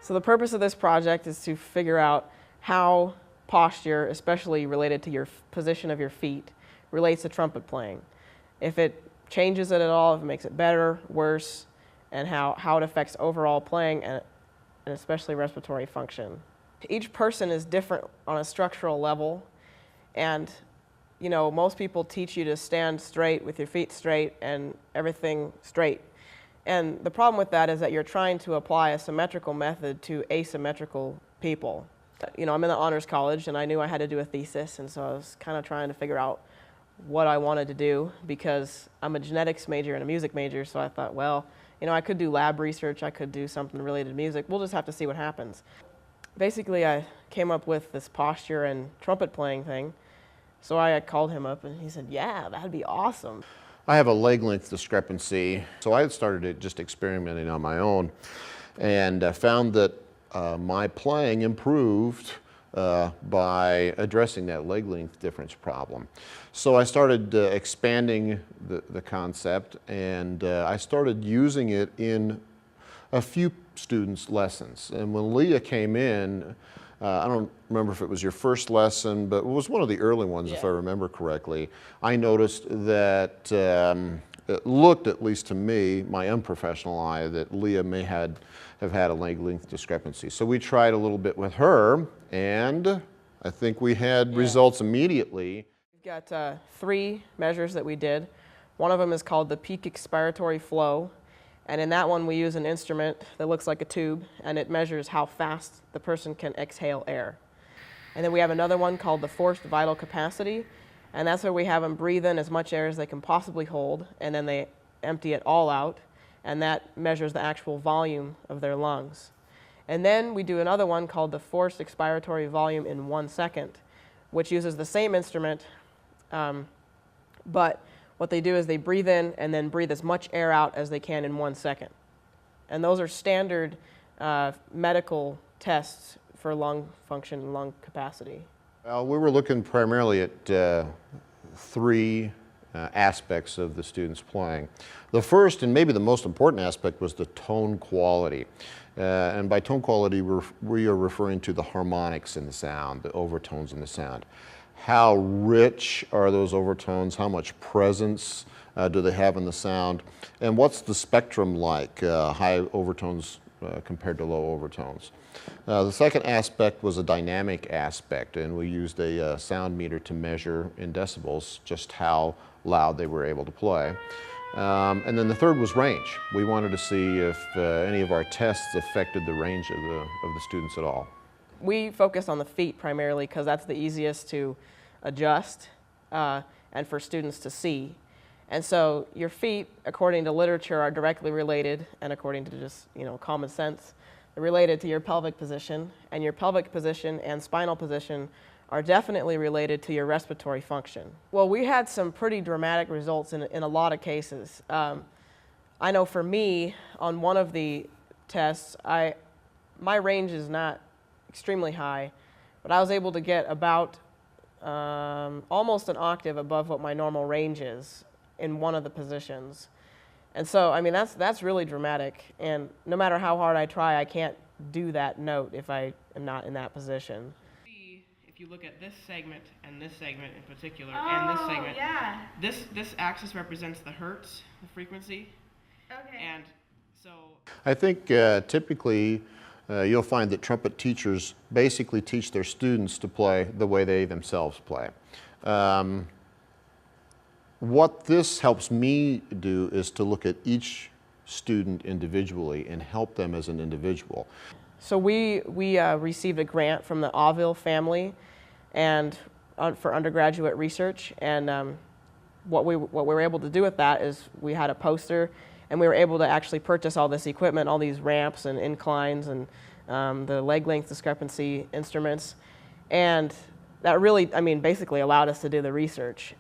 So the purpose of this project is to figure out how posture, especially related to your position of your feet, relates to trumpet playing. If it changes it at all, if it makes it better, worse, and how it affects overall playing and especially respiratory function. Each person is different on a structural level, and you know, most people teach you to stand straight with your feet straight and everything straight. And the problem with that is that you're trying to apply a symmetrical method to asymmetrical people. You know, I'm in the honors college and I knew I had to do a thesis, and so I was kind of trying to figure out what I wanted to do because I'm a genetics major and a music major, so I thought, well, you know, I could do lab research, I could do something related to music, we'll just have to see what happens. Basically, I came up with this posture and trumpet playing thing, so I called him up and he said, yeah, that'd be awesome. I have a leg length discrepancy, so I had started just experimenting on my own and found that my playing improved by addressing that leg length difference problem. So I started expanding the concept, and I started using it in a few students' lessons. And when Leah came in, I don't remember if it was your first lesson, but it was one of the early ones, if I remember correctly. I noticed that it looked, at least to me, my unprofessional eye, that Leah may have had a leg length discrepancy. So we tried a little bit with her, and I think we had results immediately. We've got 3 measures that we did. One of them is called the peak expiratory flow, and in that one we use an instrument that looks like a tube, and it measures how fast the person can exhale air. And then we have another one called the forced vital capacity, and that's where we have them breathe in as much air as they can possibly hold, and then they empty it all out, and that measures the actual volume of their lungs. And then we do another one called the forced expiratory volume in 1 second, which uses the same instrument, but what they do is they breathe in and then breathe as much air out as they can in 1 second. And those are standard medical tests for lung function and lung capacity. Well, we were looking primarily at 3 aspects of the students playing. The first, and maybe the most important aspect, was the tone quality. And by tone quality, we are referring to the harmonics in the sound, the overtones in the sound. How rich are those overtones? How much presence do they have in the sound? And what's the spectrum like, high overtones compared to low overtones? The second aspect was a dynamic aspect, and we used a sound meter to measure in decibels just how loud they were able to play. And then the third was range. We wanted to see if any of our tests affected the range of the students at all. We focus on the feet primarily because that's the easiest to adjust and for students to see. And so your feet, according to literature, are directly related, and according to just, you know, common sense, they're related to your pelvic position, and your pelvic position and spinal position are definitely related to your respiratory function. Well, we had some pretty dramatic results in a lot of cases. I know for me, on one of the tests, my range is not extremely high, but I was able to get about almost an octave above what my normal range is in one of the positions. And so, I mean, that's really dramatic, and no matter how hard I try, I can't do that note if I am not in that position. If you look at this segment and this segment in particular, and this segment, this axis represents the hertz, the frequency. Okay. And so I think typically you'll find that trumpet teachers basically teach their students to play the way they themselves play. What this helps me do is to look at each student individually and help them as an individual. So we received a grant from the Auville family and for undergraduate research, and what we were able to do with that is we had a poster, and we were able to actually purchase all this equipment, all these ramps and inclines and the leg length discrepancy instruments, and that really, I mean, basically allowed us to do the research.